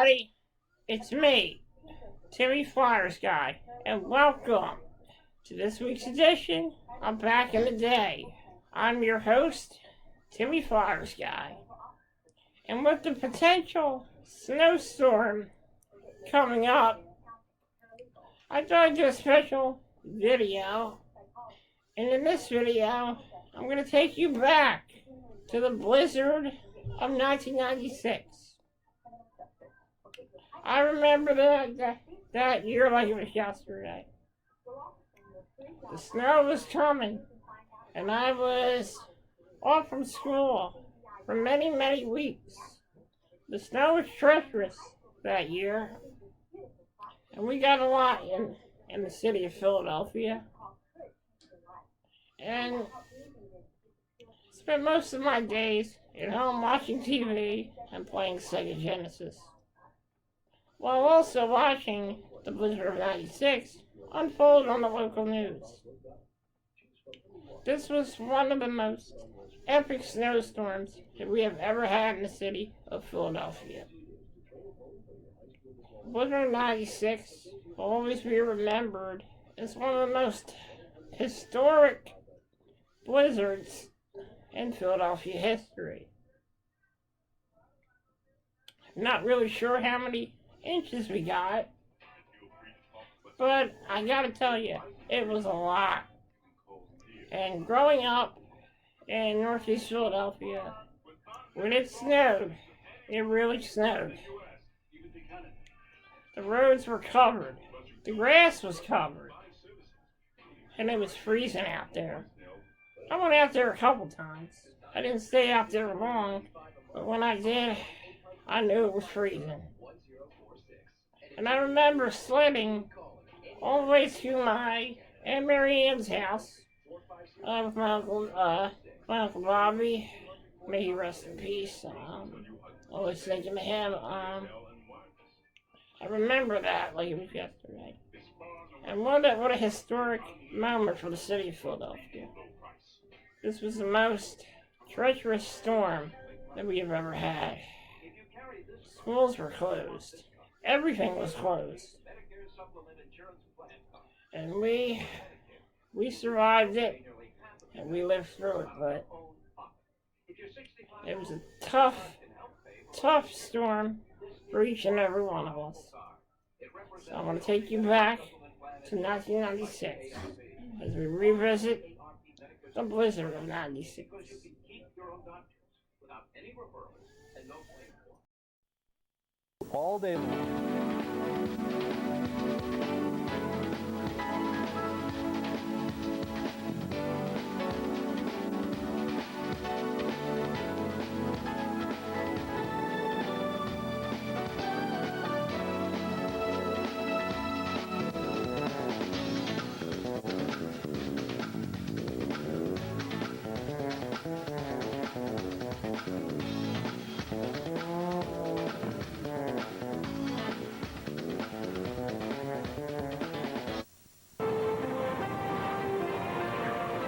everybody. It's me, Timmy Flyers Guy, and welcome to this week's edition of Back in the Day. I'm your host, Timmy Flyers Guy. And with the potential snowstorm coming up, I thought I'd do a special video. And in this video, I'm going to take you back to the blizzard of 1996. I remember that year like it was yesterday. The snow was coming, and I was off from school for many, many weeks. The snow was treacherous that year, and we got a lot in the city of Philadelphia. And spent most of my days at home watching TV and playing Sega Genesis, while also watching the blizzard of 96 unfold on the local news. This was one of the most epic snowstorms that we have ever had in the city of Philadelphia. Blizzard of 96 will always be remembered as one of the most historic blizzards in Philadelphia history. I'm not really sure how many inches we got, but I gotta tell you, it was a lot. And growing up in Northeast Philadelphia, when it snowed, it really snowed. The roads were covered, the grass was covered, and it was freezing out there. I went out there a couple times. I didn't stay out there long, but when I did, I knew it was freezing. And I remember sledding all the way to my Aunt Mary Ann's house with my uncle Bobby. May he rest in peace. Always thinking of him. I remember that like it was yesterday. And what a historic moment for the city of Philadelphia. This was the most treacherous storm that we have ever had. Schools were closed. Everything was closed. And we survived it, and we lived through it, but it was a tough storm for each and every one of us. So I want to take you back to 1996 as we revisit the blizzard of 96. All day long.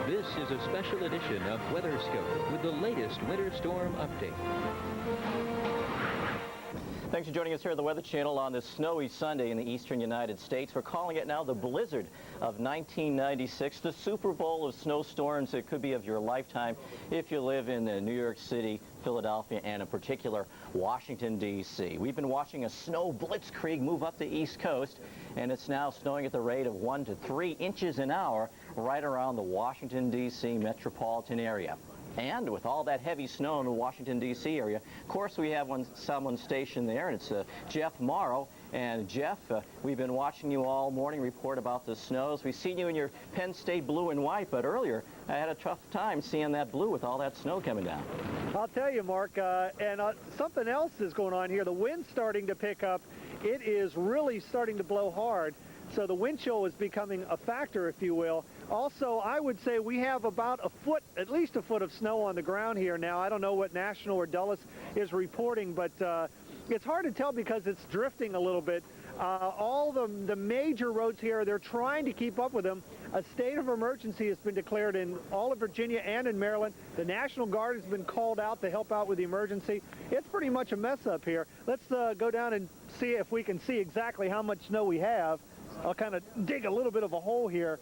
This is a special edition of WeatherScope with the latest winter storm update. Thanks for joining us here at the Weather Channel on this snowy Sunday in the eastern United States. We're calling it now the blizzard of 1996, the Super Bowl of snowstorms. It could be of your lifetime if you live in New York City, Philadelphia, and in particular, Washington, D.C. We've been watching a snow blitzkrieg move up the East Coast, and it's now snowing at the rate of 1 to 3 inches an hour right around the Washington, D.C. metropolitan area. And with all that heavy snow in the Washington, D.C. area, of course, we have someone stationed there, and it's Jeff Morrow. And Jeff, we've been watching you all morning report about the snows. We've seen you in your Penn State blue and white, but earlier I had a tough time seeing that blue with all that snow coming down. I'll tell you, Mark, and something else is going on here. The wind's starting to pick up. It is really starting to blow hard. So the wind chill is becoming a factor, if you will. Also, I would say we have about a foot, at least a foot of snow on the ground here now. I don't know what National or Dulles is reporting, but it's hard to tell because it's drifting a little bit. All the major roads here, they're trying to keep up with them. A state of emergency has been declared in all of Virginia and in Maryland. The National Guard has been called out to help out with the emergency. It's pretty much a mess up here. Let's go down and see if we can see exactly how much snow we have. I'll kind of dig a little bit of a hole here.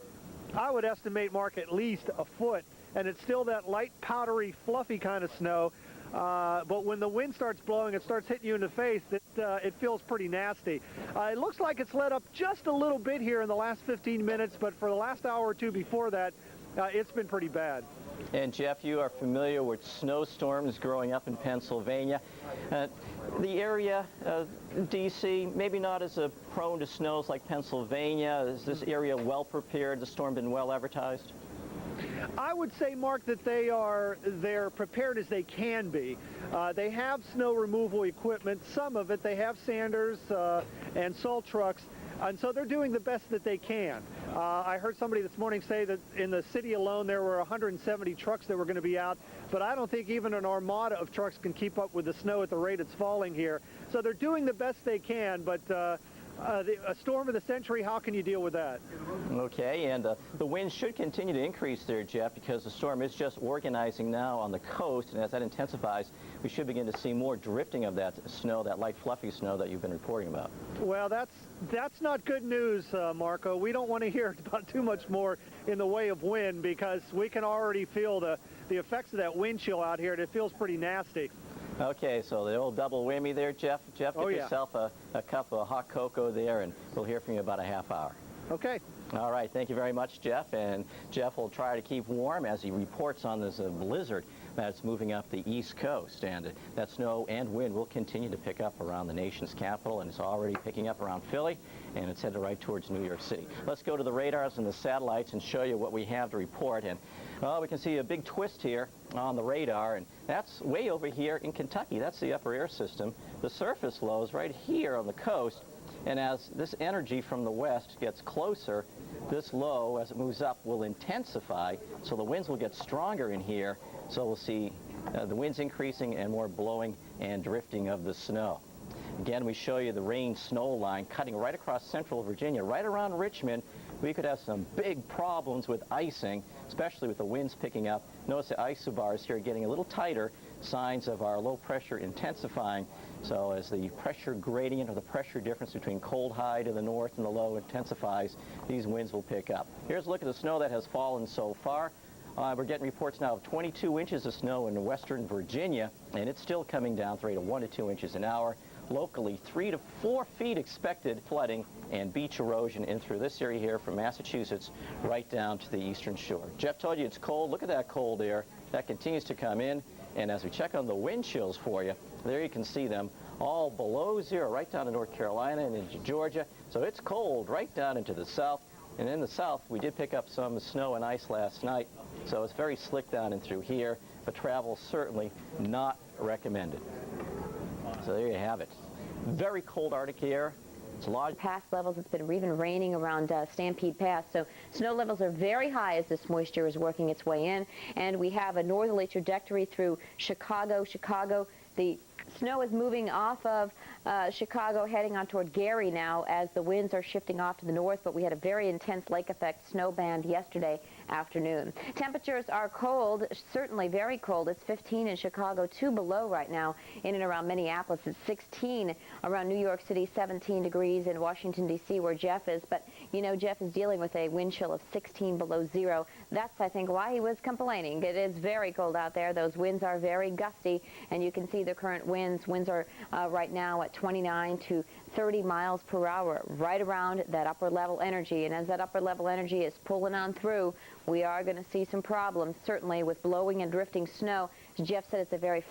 I would estimate, Mark, at least a foot, and it's still that light, powdery, fluffy kind of snow. But when the wind starts blowing, it starts hitting you in the face, it feels pretty nasty. It looks like it's let up just a little bit here in the last 15 minutes, but for the last hour or two before that, it's been pretty bad. And Jeff, you are familiar with snowstorms growing up in Pennsylvania. The area, D.C., maybe not as prone to snows like Pennsylvania. Is this area well prepared? The storm been well advertised? I would say, Mark, that they're prepared as they can be. They have snow removal equipment. Some of it, they have sanders and salt trucks. And so they're doing the best that they can. I heard somebody this morning say that in the city alone there were 170 trucks that were going to be out, but I don't think even an armada of trucks can keep up with the snow at the rate it's falling here. So they're doing the best they can, but a storm of the century, how can you deal with that? Okay, and the wind should continue to increase there, Jeff, because the storm is just organizing now on the coast, and as that intensifies, we should begin to see more drifting of that snow, that light fluffy snow that you've been reporting about. Well, that's not good news, Marco. We don't want to hear about too much more in the way of wind, because we can already feel the effects of that wind chill out here, and it feels pretty nasty. Okay, so the old double whammy there, Jeff. Jeff, get yourself a cup of hot cocoa there, and we'll hear from you about a half hour. Okay. All right, thank you very much, Jeff. And Jeff will try to keep warm as he reports on this blizzard that's moving up the East Coast. And that snow and wind will continue to pick up around the nation's capital, and it's already picking up around Philly, and it's headed right towards New York City. Let's go to the radars and the satellites and show you what we have to report. And we can see a big twist here on the radar, and that's way over here in Kentucky. That's the upper air system. The surface low is right here on the coast. And as this energy from the west gets closer, this low, as it moves up, will intensify, so the winds will get stronger in here. So we'll see the winds increasing and more blowing and drifting of the snow. Again, we show you the rain-snow line cutting right across central Virginia, right around Richmond. We could have some big problems with icing, especially with the winds picking up. Notice the isobars here getting a little tighter, signs of our low pressure intensifying. So as the pressure gradient or the pressure difference between cold high to the north and the low intensifies, these winds will pick up. Here's a look at the snow that has fallen so far. We're getting reports now of 22 inches of snow in western Virginia, and it's still coming down at the rate of 1 to 2 inches an hour. Locally, 3 to 4 feet expected flooding and beach erosion in through this area here from Massachusetts right down to the eastern shore. Jeff told you it's cold. Look at that cold air. That continues to come in. And as we check on the wind chills for you, there you can see them all below zero, right down to North Carolina and into Georgia. So it's cold right down into the south. And in the south, we did pick up some snow and ice last night. So it's very slick down and through here, but travel certainly not recommended. So there you have it. Very cold Arctic air. It's large. Past levels, it's been even raining around Stampede Pass, so snow levels are very high as this moisture is working its way in, and we have a northerly trajectory through Chicago. The snow is moving off of Chicago, heading on toward Gary now as the winds are shifting off to the north, but we had a very intense lake effect snow band yesterday afternoon. Temperatures are cold, certainly very cold. It's 15 in Chicago, 2 below right now in and around Minneapolis. It's 16 around New York City, 17 degrees in Washington, D.C., where Jeff is. But, you know, Jeff is dealing with a wind chill of 16 below zero. That's, I think, why he was complaining. It is very cold out there. Those winds are very gusty, and you can see the current winds. Winds are right now at 29 to 30 miles per hour, right around that upper level energy. And as that upper level energy is pulling on through, we are going to see some problems, certainly with blowing and drifting snow. As Jeff said, it's a very...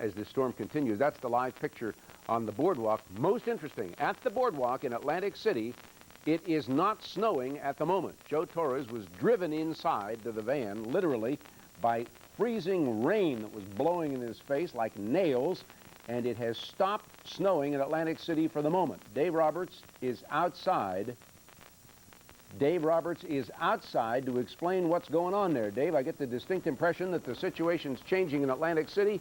as this storm continues. That's the live picture on the boardwalk. Most interesting, at the boardwalk in Atlantic City, it is not snowing at the moment. Joe Torres was driven inside to the van, literally, by freezing rain that was blowing in his face like nails, and it has stopped snowing in Atlantic City for the moment. Dave Roberts is outside. Dave Roberts is outside to explain what's going on there. Dave, I get the distinct impression that the situation's changing in Atlantic City.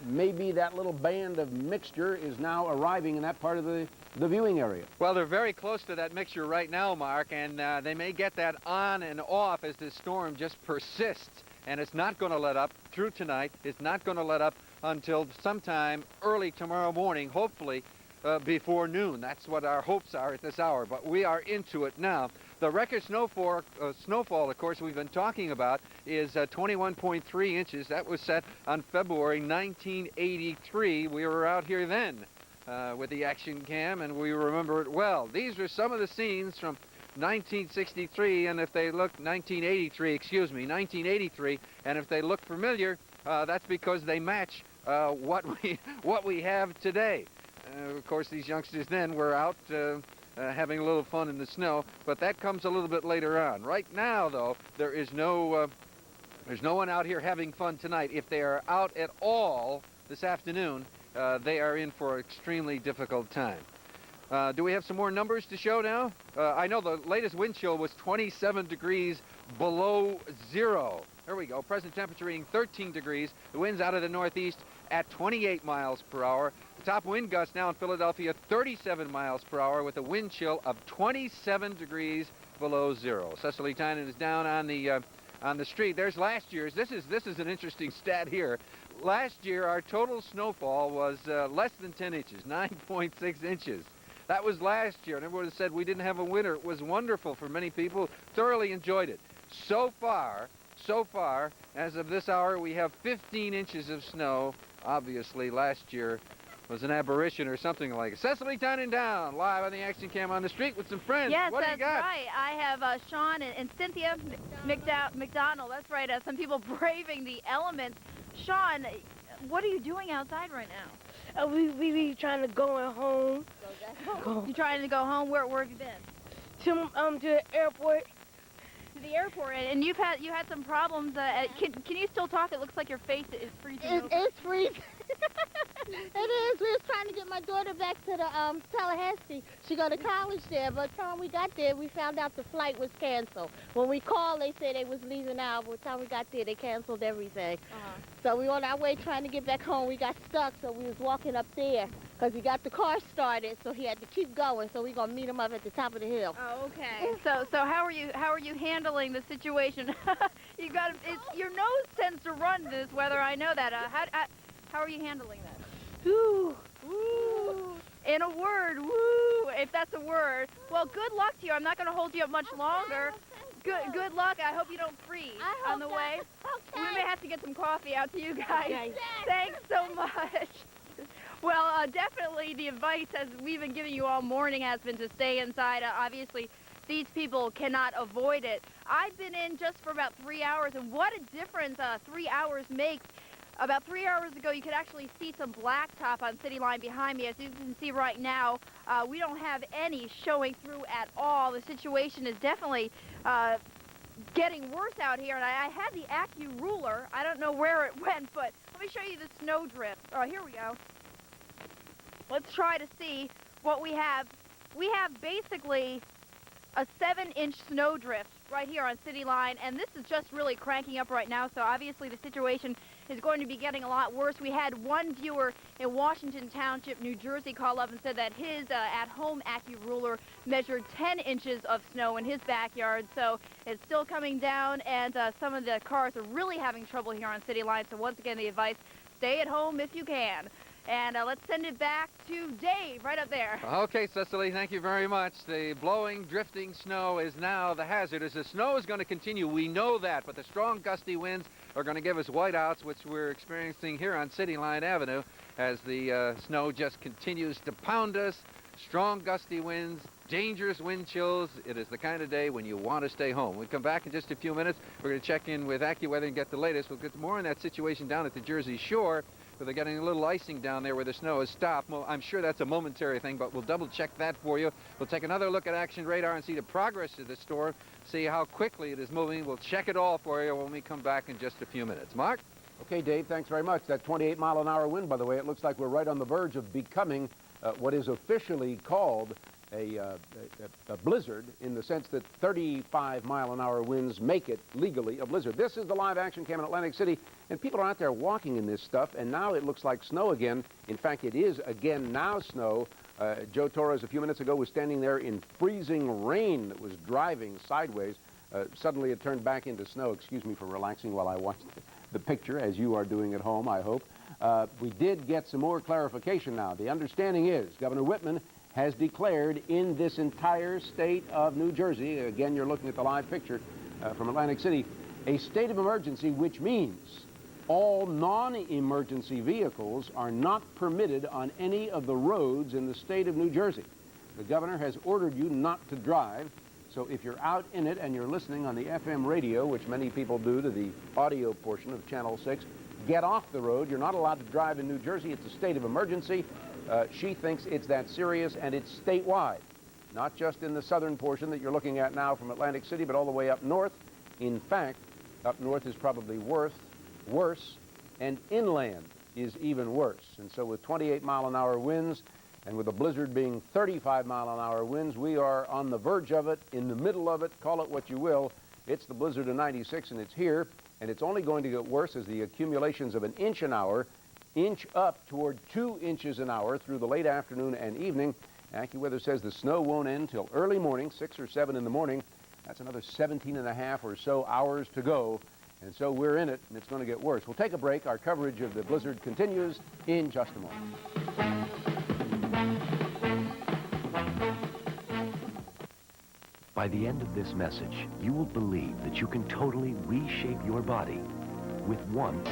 Maybe that little band of mixture is now arriving in that part of the viewing area. Well, they're very close to that mixture right now, Mark, and they may get that on and off as this storm just persists. And it's not going to let up through tonight. It's not going to let up until sometime early tomorrow morning, hopefully before noon. That's what our hopes are at this hour, but we are into it now. The record snowfall, of course, we've been talking about is 21.3 inches. That was set on February 1983. We were out here then with the action cam, and we remember it well. These are some of the scenes from 1963, and if they look 1983, and if they look familiar, that's because they match what we have today. Of course, these youngsters then were out having a little fun in the snow, but that comes a little bit later on. Right now, though, there's no one out here having fun tonight. If they are out at all this afternoon, they are in for an extremely difficult time. Do we have some more numbers to show now? I know the latest wind chill was 27 degrees below zero. There we go. Present temperature reading 13 degrees. The wind's out of the northeast at 28 miles per hour. The top wind gust now in Philadelphia, 37 miles per hour with a wind chill of 27 degrees below zero. Cecily Tynan is down on the street. There's last year's. This is an interesting stat here. Last year, our total snowfall was less than 10 inches, 9.6 inches. That was last year, and everyone said we didn't have a winter. It was wonderful for many people. Thoroughly enjoyed it. So far, as of this hour, we have 15 inches of snow. Obviously, last year was an aberration or something like it. Cecily Tynan down, live on the action cam on the street with some friends. Yes, what do you got? That's right. I have Sean and Cynthia McDonald. That's right. Some people braving the elements. Sean, what are you doing outside right now? We trying to go home. You trying to go home? Where have you been? To the airport. To the airport, and you had some problems. Can you still talk? It looks like your face is freezing. It's freezing. It is. We was trying to get my daughter back to the Tallahassee. She go to college there, but by the time we got there, we found out the flight was canceled. When we called, they said they was leaving out. By the time we got there, they canceled everything. So we on our way trying to get back home. We got stuck, so we was walking up there because he got the car started, so he had to keep going. So we gonna meet him up at the top of the hill. Oh, okay. So how are you handling the situation? Your nose tends to run this weather. I know that. How are you handling that? Woo. Woo. In a word, woo, if that's a word. Well, good luck to you. I'm not going to hold you up much longer. Good luck. I hope you don't freeze on the way. Okay. We may have to get some coffee out to you guys. Okay. Thanks so much. Well, definitely the advice, as we've been giving you all morning, has been to stay inside. Obviously, these people cannot avoid it. I've been in just for about 3 hours, and what a difference 3 hours makes. About 3 hours ago, you could actually see some blacktop on City Line behind me. As you can see right now, we don't have any showing through at all. The situation is definitely getting worse out here. And I had the AccuRuler. I don't know where it went, but let me show you the snow drift. Oh, here we go. Let's try to see what we have. We have basically a 7-inch snow drift right here on City Line, and this is just really cranking up right now, so obviously the situation is going to be getting a lot worse. We had one viewer in Washington Township, New Jersey, call up and said that his at-home AccuRuler measured 10 inches of snow in his backyard, so it's still coming down, and some of the cars are really having trouble here on City Line, so once again, the advice, stay at home if you can. And let's send it back to Dave right up there. Okay, Cecily, thank you very much. The blowing, drifting snow is now the hazard. As the snow is going to continue, we know that, but the strong gusty winds are going to give us whiteouts, which we're experiencing here on City Line Avenue as the snow just continues to pound us. Strong gusty winds, dangerous wind chills. It is the kind of day when you want to stay home. We'll come back in just a few minutes. We're going to check in with AccuWeather and get the latest. We'll get more on that situation down at the Jersey Shore. but they're getting a little icing down there where the snow has stopped. Well, I'm sure that's a momentary thing, but we'll double check that for you. We'll take another look at Action Radar and see the progress of the storm, see how quickly it is moving. We'll check it all for you when we come back in just a few minutes. Mark? Okay, Dave, thanks very much. That 28-mile-an-hour wind, by the way, it looks like we're right on the verge of becoming what is officially called a blizzard, in the sense that 35-mile-an-hour winds make it legally a blizzard. This is the live action cam in Atlantic City, and people are out there walking in this stuff, and now it looks like snow again. In fact, it is again now snow. Joe Torres a few minutes ago was standing there in freezing rain that was driving sideways. Suddenly it turned back into snow. Excuse me for relaxing while I watched the picture, as you are doing at home, I hope. We did get some more clarification now. The understanding is Governor Whitman has declared in this entire state of New Jersey, again, you're looking at the live picture from Atlantic City, a state of emergency, which means all non-emergency vehicles are not permitted on any of the roads in the state of New Jersey. The governor has ordered you not to drive, so if you're out in it and you're listening on the FM radio, which many people do to the audio portion of Channel 6, get off the road. You're not allowed to drive in New Jersey. It's a state of emergency. She thinks it's that serious, and it's statewide, not just in the southern portion that you're looking at now from Atlantic City, but all the way up north. In fact, up north is probably worse, and inland is even worse. And so with 28-mile-an-hour winds, and with a blizzard being 35-mile-an-hour winds, we are on the verge of it, in the middle of it, call it what you will. It's the blizzard of 96, and it's here, and it's only going to get worse as the accumulations of an inch an hour inch up toward 2 inches an hour through the late afternoon and evening. AccuWeather says the snow won't end till early morning, 6 or 7 in the morning. That's another 17 and a half or so hours to go. And so we're in it, and it's going to get worse. We'll take a break. Our coverage of the blizzard continues in just a moment. By the end of this message, you will believe that you can totally reshape your body with one